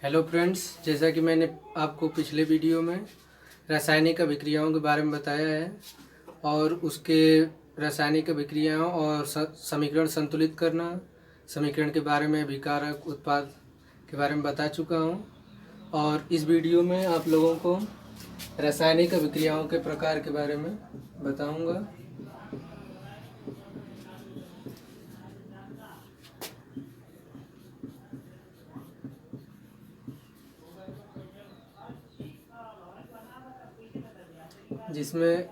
Hello friends, जैसा कि मैंने आपको पिछले वीडियो में रासायनिक अभिक्रियाओं के बारे में बताया है और उसके रासायनिक अभिक्रियाओं और समीकरण संतुलित करना, समीकरण के बारे में, अभिकारक उत्पाद के बारे में बता चुका हूं। और इस वीडियो में आप लोगों को रासायनिक अभिक्रियाओं के प्रकार के बारे में बताऊंगा। जिसमें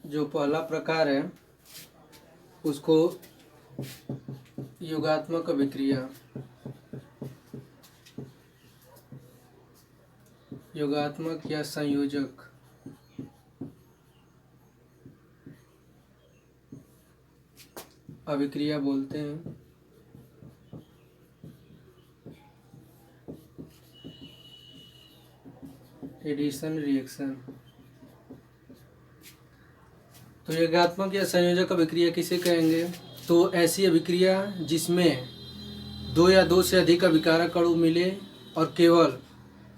जो पहला प्रकार है उसको योगात्मक अभिक्रिया, योगात्मक या संयोजक अभिक्रिया बोलते हैं। Addition reaction. तो योगात्मक या संयोजक अभिक्रिया किसे कहेंगे? तो ऐसी अभिक्रिया जिसमें दो या दो से अधिक अभिकारक अणु मिले और केवल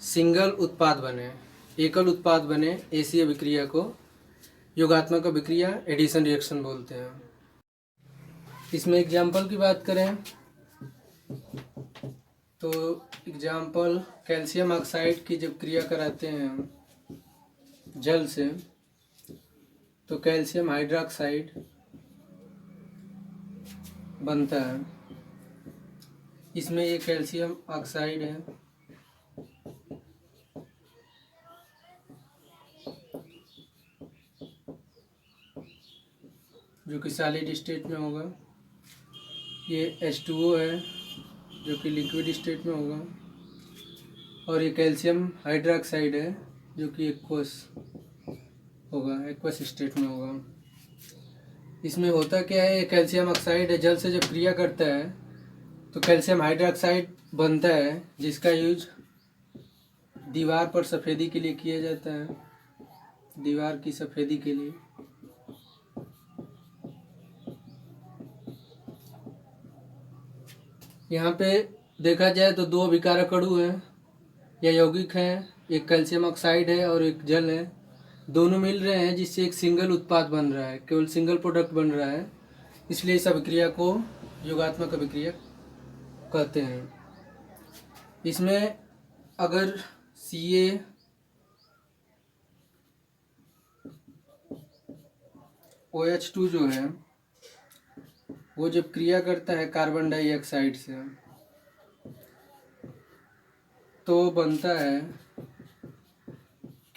सिंगल उत्पाद बने, एकल उत्पाद बने, ऐसी अभिक्रिया को योगात्मक अभिक्रिया, एडिशन रिएक्शन बोलते हैं। इसमें एग्जाम्पल की बात करें तो एग्जाम्पल कैल्शियम ऑक्साइड की जब क्रिया कराते हैं हम जल से तो कैल्शियम हाइड्रोक्साइड बनता है। इसमें ये कैल्शियम ऑक्साइड है जो कि सॉलिड स्टेट में होगा, ये H2O है जो कि लिक्विड स्टेट में होगा, और ये कैल्शियम हाइड्रोक्साइड है जो कि एक्वस होगा, एक्वस स्टेट में होगा। इसमें होता क्या है, कैल्शियम ऑक्साइड जल से जब क्रिया करता है तो कैल्शियम हाइड्रोक्साइड बनता है, जिसका यूज दीवार पर सफ़ेदी के लिए किया जाता है, दीवार की सफ़ेदी के लिए। यहाँ पे देखा जाए तो दो अभिकारक अणु हैं या यौगिक हैं, एक कैल्शियम ऑक्साइड है और एक जल है। दोनों मिल रहे हैं जिससे एक सिंगल उत्पाद बन रहा है, केवल सिंगल प्रोडक्ट बन रहा है, इसलिए इस अभिक्रिया को योगात्मक अभिक्रिया कहते हैं। इसमें अगर CaOH2 जो है वो जब क्रिया करता है कार्बन डाइऑक्साइड से तो बनता है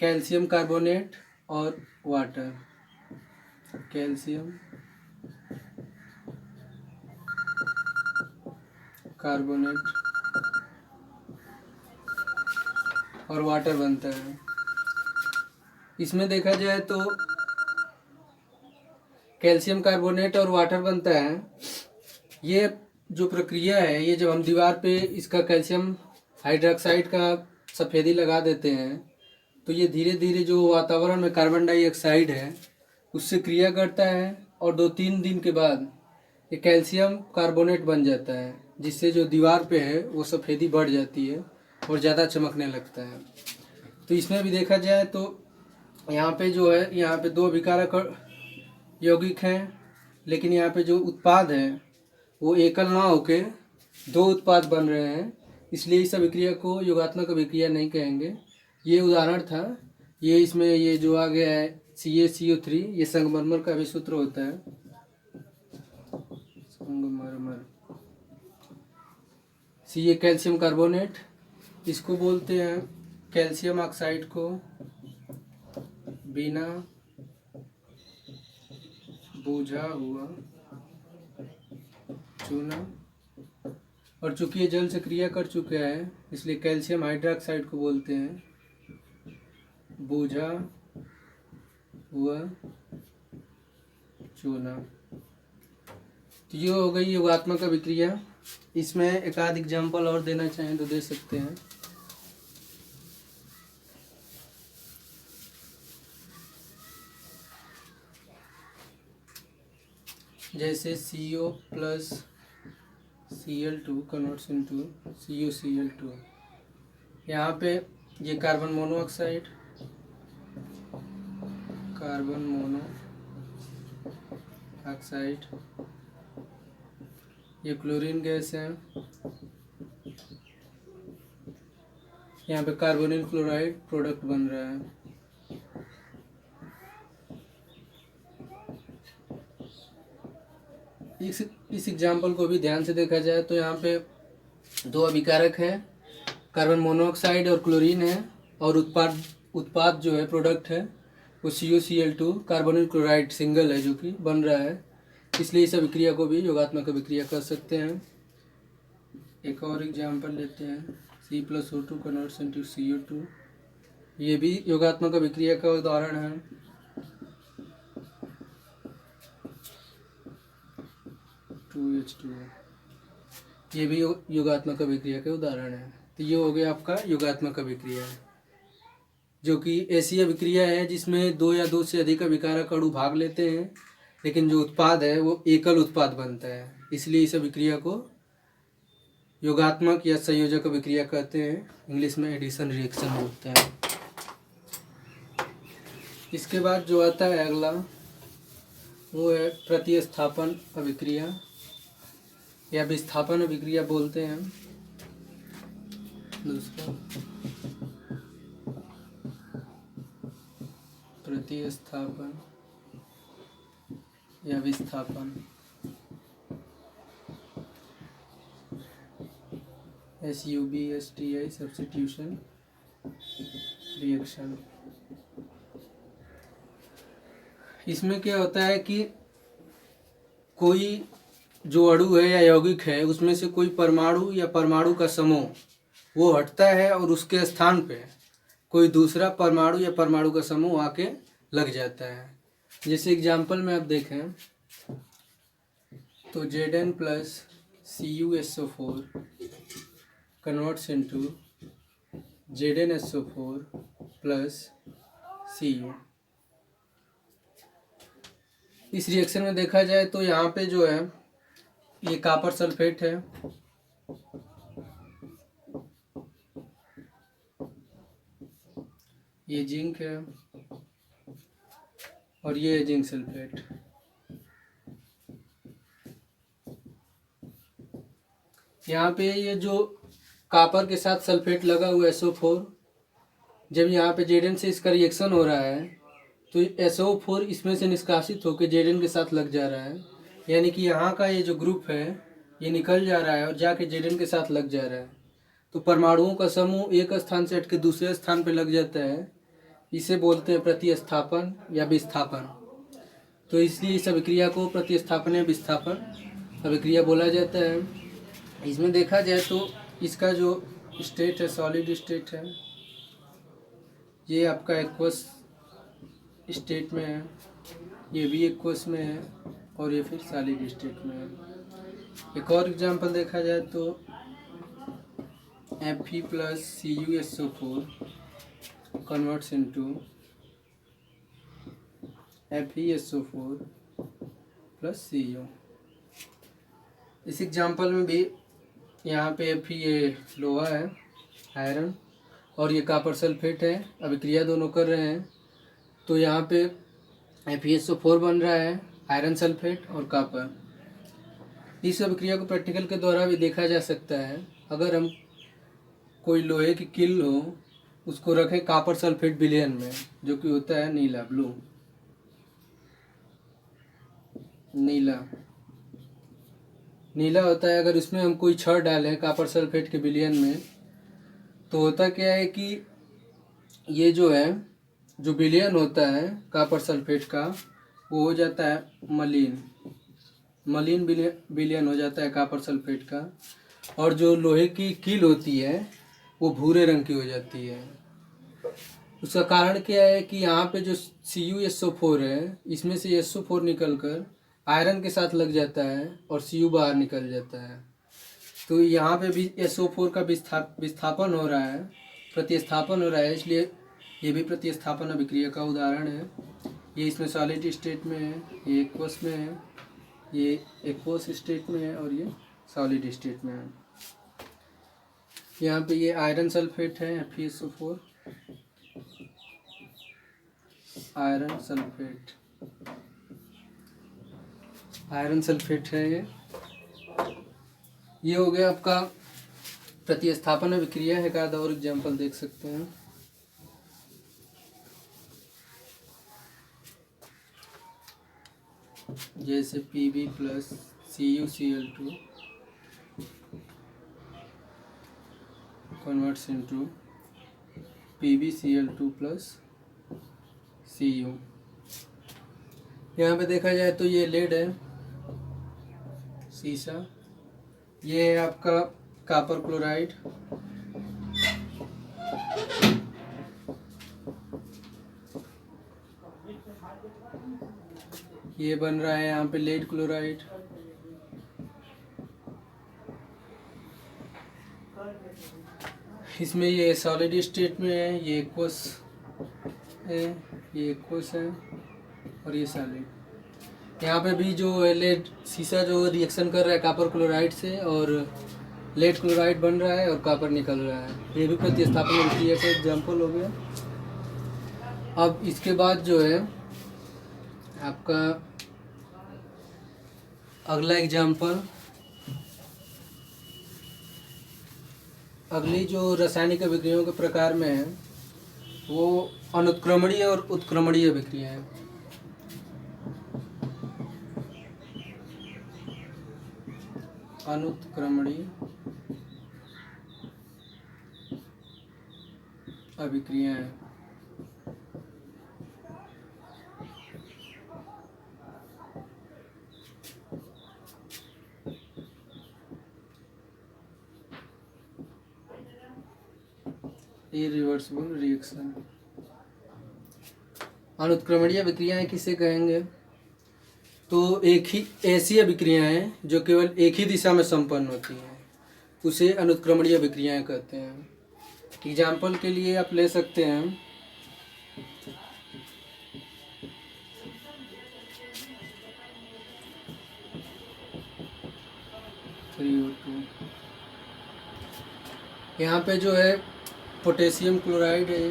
कैल्शियम कार्बोनेट और वाटर, कैल्शियम कार्बोनेट और वाटर बनता है। इसमें देखा जाए तो कैल्शियम कार्बोनेट और वाटर बनता है। ये जो प्रक्रिया है, ये जब हम दीवार पे इसका कैल्शियम हाइड्रोक्साइड का सफ़ेदी लगा देते हैं तो ये धीरे धीरे जो वातावरण में कार्बन डाइऑक्साइड है उससे क्रिया करता है और 2-3 दिन के बाद ये कैल्शियम कार्बोनेट बन जाता है, जिससे जो दीवार पे है वो सफ़ेदी बढ़ जाती है और ज़्यादा चमकने लगता है। तो इसमें भी देखा जाए तो यहाँ पे जो है, यहाँ पे दो अभिकारक यौगिक हैं, लेकिन यहाँ पे जो उत्पाद है वो एकल ना होके दो उत्पाद बन रहे हैं, इसलिए इस अभिक्रिया को योगात्मक अभिक्रिया नहीं कहेंगे। ये उदाहरण था, ये इसमें ये जो आ गया है CaCO3, ये संगमरमर का भी सूत्र होता है, संगमरमर। Ca कैल्शियम कार्बोनेट, इसको बोलते हैं कैल्शियम ऑक्साइड को बिना बुझा हुआ चूना, और चूंकि ये जल से क्रिया कर चुका है इसलिए कैल्शियम हाइड्रोक्साइड को बोलते हैं बुझा हुआ चूना। तो ये हो गई योगात्मक अभिक्रिया। इसमें एक आध एग्जाम्पल और देना चाहें तो दे सकते हैं। जैसे CO+ Cl2 converts into CuCl2। यहाँ पे ये कार्बन मोनोऑक्साइड, कार्बन मोनोऑक्साइड, ये क्लोरीन गैस है। यहाँ पे कार्बोनिल क्लोराइड प्रोडक्ट बन रहा है। इस एग्जाम्पल को भी ध्यान से देखा जाए तो यहाँ पे दो अभिकारक हैं, कार्बन मोनोऑक्साइड और क्लोरीन है, और उत्पाद जो है प्रोडक्ट है वो CuCl2 कार्बोनिल क्लोराइड सिंगल है जो कि बन रहा है। इसलिए इस अभिक्रिया को भी योगात्मक अभिक्रिया कर सकते हैं। एक और एग्जाम्पल लेते हैं, C+O2 कन्वर्ट्स इनटू CO2। ये भी योगात्मक अभिक्रिया का उदाहरण है। ये भी योगात्मक अभिक्रिया के उदाहरण है। तो ये हो गया आपका योगात्मक अभिक्रिया, जो कि ऐसी अभिक्रिया है जिसमें दो या दो से अधिक अभिकारक अणु भाग लेते हैं, लेकिन जो उत्पाद है वो एकल उत्पाद बनता है। इसलिए इस अभिक्रिया को योगात्मक या संयोजक अभिक्रिया कहते हैं, इंग्लिश में एडिशन रिएक्शन बोलते हैं। इसके बाद जो आता है अगला वो है प्रतिस्थापन अभिक्रिया या विस्थापन अभिक्रिया बोलते हैं दूसरा। प्रतिस्थापन या विस्थापन, SUBSTI सब्स्टिट्यूशन रिएक्शन। इसमें क्या होता है कि कोई जो अणु है या यौगिक है उसमें से कोई परमाणु या परमाणु का समूह वो हटता है और उसके स्थान पे कोई दूसरा परमाणु या परमाणु का समूह आके लग जाता है। जैसे एग्जाम्पल में आप देखें तो Zn plus CuSO4 converts into ZnSO4 plus Cu। इस रिएक्शन में देखा जाए तो यहाँ पे जो है ये कॉपर सल्फेट है, ये जिंक है और ये है जिंक सल्फेट। यहाँ पे ये जो कॉपर के साथ सल्फेट लगा हुआ है SO4, जब यहाँ पे Zn से इसका रिएक्शन हो रहा है तो SO4 इसमें से निष्कासित होकर Zn के साथ लग जा रहा है, यानी कि यहाँ का ये जो ग्रुप है ये निकल जा रहा है और जाके Zn के साथ लग जा रहा है। तो परमाणुओं का समूह एक स्थान से हट के दूसरे स्थान पे लग जाता है, इसे बोलते हैं प्रतिस्थापन या विस्थापन। तो इसलिए इस अभिक्रिया को प्रतिस्थापन या विस्थापन अभिक्रिया बोला जाता है। इसमें देखा जाए तो इसका जो स्टेट है सॉलिड स्टेट है, ये आपका एक्वस स्टेट में है, ये भी एक्वस में है और ये फिर सॉलिड स्टेट में है। एक और एग्जांपल देखा जाए तो Fe plus CuSO4 converts into FeSO4 plus Cu। इस एग्जांपल में भी यहाँ पे Fe ये लोहा है, आयरन, और ये कॉपर सल्फेट है, अभिक्रिया दोनों कर रहे हैं। तो यहाँ पे FeSO4 बन रहा है, आयरन सल्फेट और कॉपर। इस अभिक्रिया को प्रैक्टिकल के द्वारा भी देखा जा सकता है। अगर हम कोई लोहे की किल हो उसको रखें कॉपर सल्फेट विलयन में, जो कि होता है नीला, ब्लू, नीला होता है। अगर उसमें हम कोई छड़ डालें कॉपर सल्फेट के विलयन में तो होता क्या है कि ये जो है जो विलयन होता है कॉपर सल्फेट का वो हो जाता है मलिन विलयन हो जाता है कॉपर सल्फेट का, और जो लोहे की कील होती है वो भूरे रंग की हो जाती है। उसका कारण क्या है कि यहाँ पे जो CuSO4 है इसमें से SO4 निकलकर आयरन के साथ लग जाता है और Cu बाहर निकल जाता है। तो यहाँ पे भी SO4 का विस्थापन हो रहा है, प्रतिस्थापन हो रहा है, इसलिए ये भी प्रतिस्थापन अभिक्रिया का उदाहरण है। ये इसमें सॉलिड स्टेट में है, ये एक्वस में है, ये एक्वस स्टेट में है और ये सॉलिड स्टेट में है। यहाँ पे ये आयरन सल्फेट है FeSO4, आयरन सल्फेट है ये हो गया आपका प्रतिस्थापन अभिक्रिया है। का और एग्जाम्पल देख सकते हैं। जैसे Pb plus CuCl2 converts into PbCl2 plus Cu। यहाँ पे देखा जाए तो ये लेड है, सीसा, ये है आपका कॉपर क्लोराइड, ये बन रहा है यहाँ पे लेड क्लोराइड, इसमें ये सॉलिड स्टेट में है, ये एक्वस है, ये एक्वस है और ये सॉलिड। यहाँ पे भी जो है लेड सीसा जो रिएक्शन कर रहा है कॉपर क्लोराइड से और लेड क्लोराइड बन रहा है और कॉपर निकल रहा है। ये भी प्रतिस्थापन अभिक्रिया का एग्जाम्पल हो गया। अब इसके बाद जो है आपका अगला एग्जाम्पल, अगली जो रासायनिक अभिक्रियाओं के प्रकार में है वो अनुत्क्रमणीय और उत्क्रमणीय अभिक्रिया है। अनुत्क्रमणीय अभिक्रिया है। Irreversible reaction. अनुत्क्रमणीय अभिक्रियाएं किसे कहेंगे? तो एक ही ऐसी अभिक्रियाएं जो केवल एक ही दिशा में संपन्न होती हैं उसे अनुत्क्रमणीय अभिक्रियाएं कहते हैं। एग्जाम्पल के लिए आप ले सकते हैं यहाँ पे जो है पोटेशियम क्लोराइड है,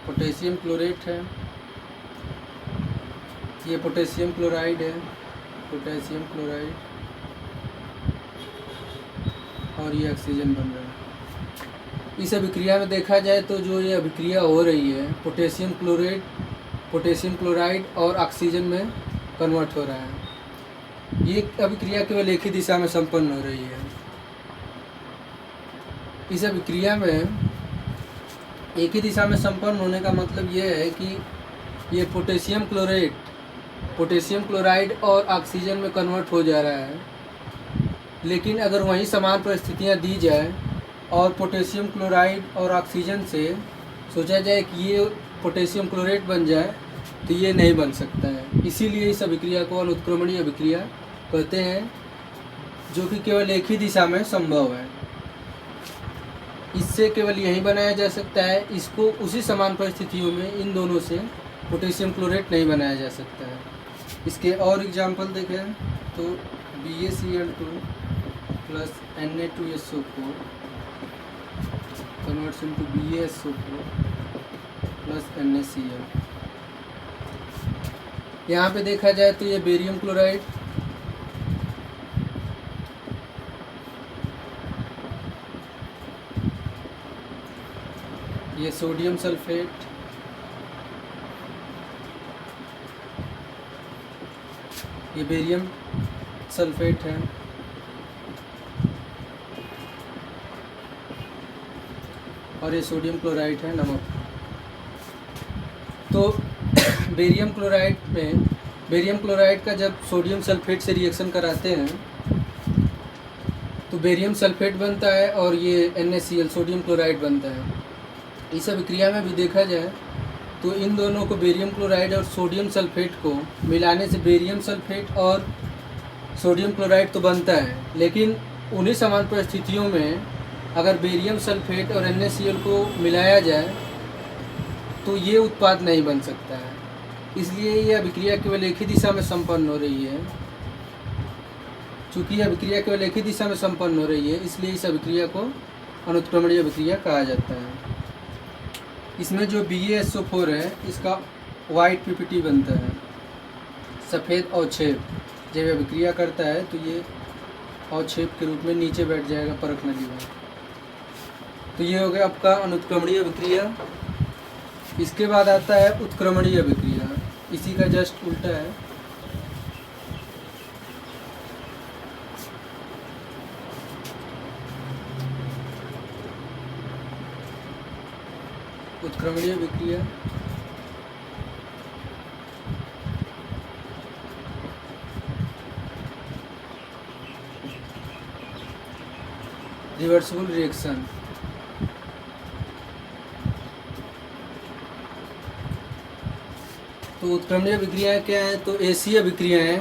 पोटेशियम क्लोरेट है, ये पोटेशियम क्लोराइड है, पोटेशियम क्लोराइड, और ये ऑक्सीजन बन रहा है। इस अभिक्रिया में देखा जाए तो जो ये अभिक्रिया हो रही है पोटेशियम क्लोराइड और ऑक्सीजन में कन्वर्ट हो रहा है। ये अभिक्रिया केवल एक ही दिशा में संपन्न हो रही है। इस अभिक्रिया में एक ही दिशा में संपन्न होने का मतलब ये है कि ये पोटेशियम क्लोराइड और ऑक्सीजन में कन्वर्ट हो जा रहा है, लेकिन अगर वहीं समान परिस्थितियां दी जाए और पोटेशियम क्लोराइड और ऑक्सीजन से सोचा जाए कि ये पोटेशियम क्लोरेट बन जाए तो ये नहीं बन सकता है। इसीलिए इस अभिक्रिया को अनुत्क्रमणीय अभिक्रिया कहते हैं, जो कि केवल एक ही दिशा में संभव है। इससे केवल यही बनाया जा सकता है, इसको उसी समान परिस्थितियों में इन दोनों से पोटेशियम क्लोरेट नहीं बनाया जा सकता है। इसके और एग्जाम्पल देखें तो BaCl2 plus Na2SO4 converts into BaSO4 plus NaCl। यहाँ पे देखा जाए तो ये बेरियम क्लोराइड, ये सोडियम सल्फेट, ये बेरियम सल्फेट है, और ये सोडियम क्लोराइड है, नमक। तो बेरियम क्लोराइड का जब सोडियम सल्फेट से रिएक्शन कराते हैं तो बेरियम सल्फेट बनता है और ये NaCl सोडियम क्लोराइड बनता है। इस अभिक्रिया में भी देखा जाए तो इन दोनों को बेरियम क्लोराइड और सोडियम सल्फेट को मिलाने से बेरियम सल्फेट और सोडियम क्लोराइड तो बनता है, लेकिन उन्हीं समान परिस्थितियों में अगर बेरियम सल्फेट और NaCl को मिलाया जाए तो ये उत्पाद नहीं बन सकता है। इसलिए यह अभिक्रिया केवल एक ही दिशा में संपन्न हो रही है। चूँकि यह अभिक्रिया केवल एक ही दिशा में संपन्न हो रही है, इसलिए इस अभिक्रिया को अनुत्क्रमणीय अभिक्रिया कहा जाता है। इसमें जो BaSO4 है, इसका वाइट PPT बनता है, सफ़ेद अवक्षेप। जब यह अभिक्रिया करता है तो ये अवक्षेप के रूप में नीचे बैठ जाएगा परख नली में। तो ये हो गया आपका अनुत्क्रमणीय अभिक्रिया। इसके बाद आता है उत्क्रमणीय अभिक्रिया, इसी का जस्ट उल्टा है। उत्क्रमणीय अभिक्रिया रिवर्सिबल रिएक्शन। तो उत्क्रमणीय अभिक्रियाएँ क्या है? तो ऐसी अभिक्रियाएँ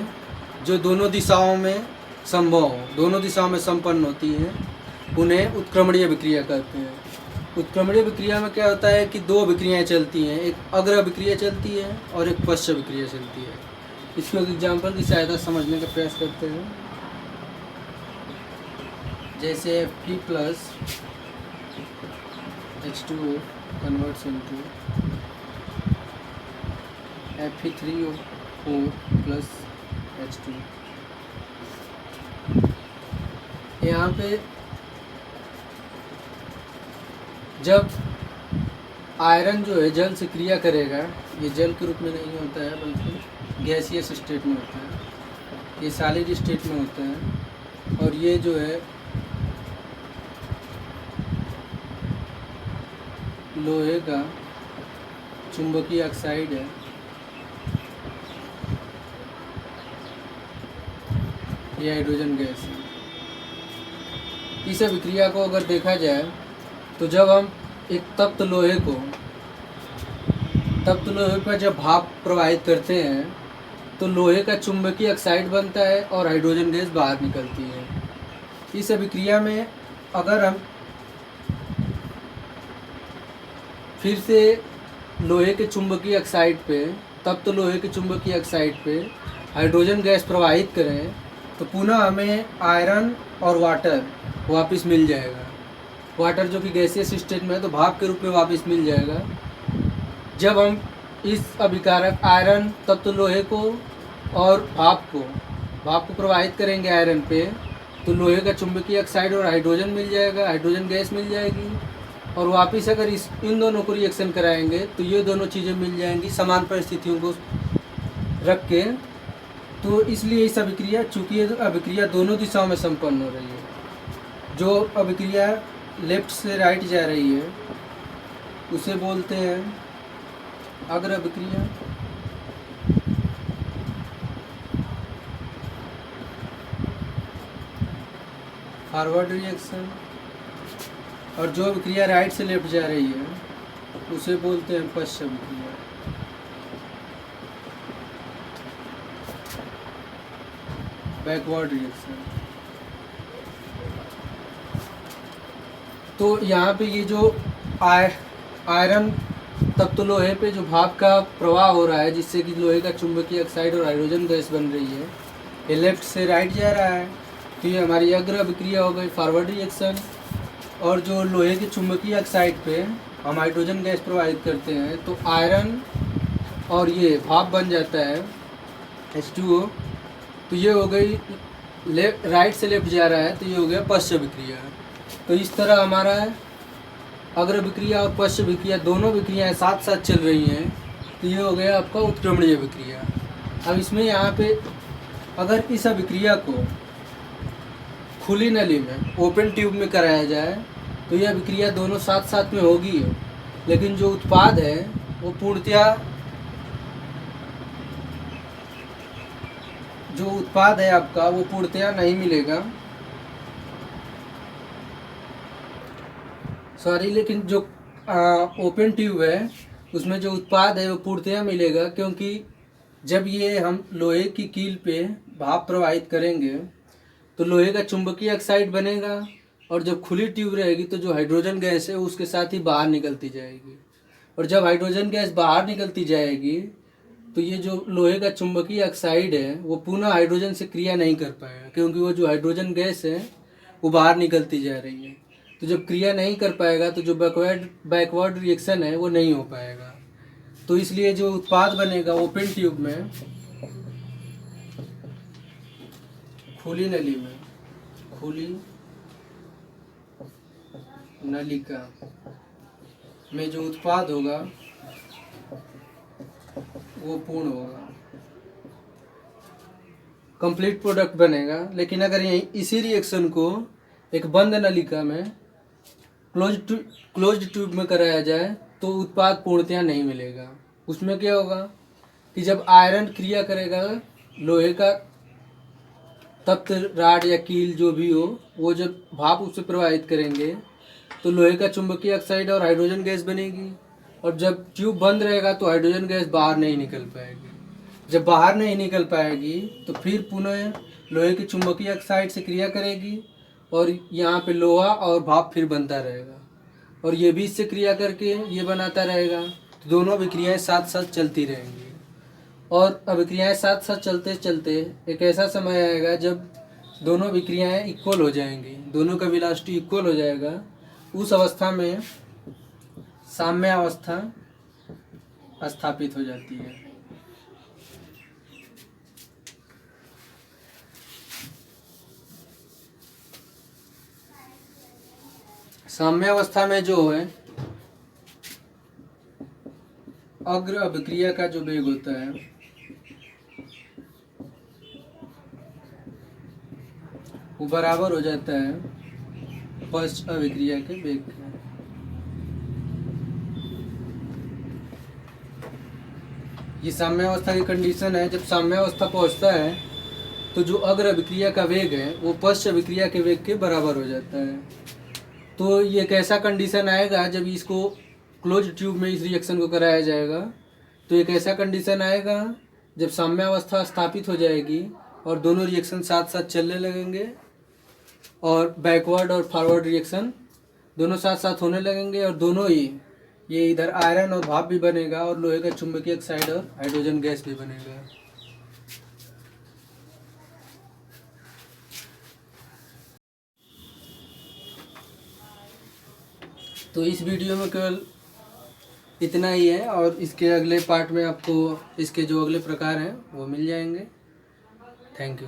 जो दोनों दिशाओं में संभव हो, दोनों दिशाओं में संपन्न होती हैं, उन्हें उत्क्रमणीय अभिक्रिया कहते हैं। उत्क्रमणीय अभिक्रिया में क्या होता है कि दो अभिक्रियाएँ चलती हैं, एक अग्र अभिक्रिया चलती है और एक पश्च अभिक्रिया चलती है। इसको एक एग्जाम्पल की सहायता समझने का प्रयास करते हैं। जैसे Fe+ H2O converts into Fe3O4 plus H2। यहाँ पे जब आयरन जो है जल से क्रिया करेगा, ये जल के रूप में नहीं होता है बल्कि गैसियस स्टेट में होता है, ये सॉलिड स्टेट में होता है। और ये जो है लोहे का चुंबकीय ऑक्साइड है, ये हाइड्रोजन गैस है। इस अभिक्रिया को अगर देखा जाए तो जब हम एक तप्त लोहे पर जब भाप प्रवाहित करते हैं तो लोहे का चुंबकीय ऑक्साइड बनता है और हाइड्रोजन गैस बाहर निकलती है। इस अभिक्रिया में अगर हम फिर से लोहे के चुंबकीय ऑक्साइड पे, तप्त लोहे के चुंबकीय ऑक्साइड पे हाइड्रोजन गैस प्रवाहित करें तो पुनः हमें आयरन और वाटर वापस मिल जाएगा। वाटर जो कि गैसियस स्टेट में है तो भाप के रूप में वापस मिल जाएगा। जब हम इस अभिकारक आयरन तप्त लोहे को और भाप को प्रवाहित करेंगे आयरन पे, तो लोहे का चुंबकीय ऑक्साइड और हाइड्रोजन मिल जाएगा, हाइड्रोजन गैस मिल जाएगी। और वापस अगर इन दोनों को रिएक्शन कराएंगे तो ये दोनों चीज़ें मिल जाएंगी समान परिस्थितियों को रख के। तो इसलिए इस अभिक्रिया, चूँकि ये अभिक्रिया दोनों दिशाओं में संपन्न हो रही है, जो अभिक्रिया लेफ्ट से राइट जा रही है उसे बोलते हैं अग्र अभिक्रिया, फॉरवर्ड रिएक्शन। और जो अभिक्रिया राइट से लेफ्ट जा रही है उसे बोलते हैं पश्च अभिक्रिया। Backward reaction. तो यहाँ पे ये जो आयरन तप्त लोहे पे जो भाप का प्रवाह हो रहा है जिससे कि लोहे का चुंबकीय ऑक्साइड और हाइड्रोजन गैस बन रही है, ये लेफ्ट से राइट जा रहा है, तो ये हमारी अग्र अभिक्रिया हो गई, फॉरवर्ड रिएक्शन। और जो लोहे के चुंबकीय ऑक्साइड पे हम हाइड्रोजन गैस प्रवाहित करते हैं तो आयरन और ये भाप बन जाता है H2O। तो ये हो गई राइट से लेफ्ट जा रहा है, तो ये हो गया पश्च अभिक्रिया। तो इस तरह हमारा अग्र अभिक्रिया और पश्च अभिक्रिया दोनों अभिक्रियाएँ साथ साथ चल रही हैं, तो ये हो गया आपका उत्क्रमणीय अभिक्रिया। अब इसमें यहाँ पे अगर इस अभिक्रिया को खुली नली में, ओपन ट्यूब में कराया जाए तो यह अभिक्रिया दोनों साथ साथ में होगी, लेकिन जो उत्पाद है वो पूर्णतया, जो उत्पाद है आपका वो पूर्णतया नहीं मिलेगा। सॉरी, लेकिन जो ओपन ट्यूब है उसमें जो उत्पाद है वो पूर्णतया मिलेगा, क्योंकि जब ये हम लोहे की कील पे भाप प्रवाहित करेंगे तो लोहे का चुंबकीय ऑक्साइड बनेगा और जब खुली ट्यूब रहेगी तो जो हाइड्रोजन गैस है उसके साथ ही बाहर निकलती जाएगी। और जब हाइड्रोजन गैस बाहर निकलती जाएगी तो ये जो लोहे का चुंबकीय ऑक्साइड है वो पुनः हाइड्रोजन से क्रिया नहीं कर पाएगा, क्योंकि वो जो हाइड्रोजन गैस है वो बाहर निकलती जा रही है। तो जब क्रिया नहीं कर पाएगा तो जो बैकवर्ड रिएक्शन है वो नहीं हो पाएगा। तो इसलिए जो उत्पाद बनेगा ओपन ट्यूब में, खुली नली में, खुली नलिका में जो उत्पाद होगा वो पूर्ण होगा, कंप्लीट प्रोडक्ट बनेगा। लेकिन अगर यही इसी रिएक्शन को एक बंद नलिका में क्लोज्ड ट्यूब में कराया जाए तो उत्पाद पूर्णतया नहीं मिलेगा। उसमें क्या होगा कि जब आयरन क्रिया करेगा, लोहे का तप्त राड या कील जो भी हो, वो जब भाप उससे प्रवाहित करेंगे तो लोहे का चुंबकीय ऑक्साइड और हाइड्रोजन गैस बनेगी। और जब ट्यूब बंद रहेगा तो हाइड्रोजन गैस बाहर नहीं निकल पाएगी। जब बाहर नहीं निकल पाएगी तो फिर पुनः लोहे की चुंबकीय ऑक्साइड से क्रिया करेगी और यहाँ पे लोहा और भाप फिर बनता रहेगा, और ये भी इससे क्रिया करके ये बनाता रहेगा। तो दोनों अभिक्रियाएं साथ साथ चलती रहेंगी, और अभिक्रियाएं साथ साथ चलते चलते एक ऐसा समय आएगा जब दोनों अभिक्रियाएं इक्वल हो जाएंगी, दोनों का वेलोसिटी इक्वल हो जाएगा। उस अवस्था में साम्यावस्था स्थापित हो जाती है। साम्यावस्था में जो है अग्र अभिक्रिया का जो वेग होता है वो बराबर हो जाता है पश्च अभिक्रिया के वेग के। ये साम्यावस्था की कंडीशन है। जब साम्यावस्था पहुंचता है तो जो अग्र अभिक्रिया का वेग है वो पश्च अभिक्रिया के वेग के बराबर हो जाता है। तो ये कैसा कंडीशन आएगा जब इसको क्लोज ट्यूब में इस रिएक्शन को कराया जाएगा, तो एक ऐसा कंडीशन आएगा जब साम्यावस्था स्थापित हो जाएगी और दोनों रिएक्शन साथ साथ चलने लगेंगे और बैकवर्ड और फॉरवर्ड रिएक्शन दोनों साथ साथ होने लगेंगे, और दोनों ही ये इधर आयरन और भाप भी बनेगा और लोहे का चुंबकीय ऑक्साइड और हाइड्रोजन गैस भी बनेगा। तो इस वीडियो में केवल इतना ही है, और इसके अगले पार्ट में आपको इसके जो अगले प्रकार हैं वो मिल जाएंगे। Thank you.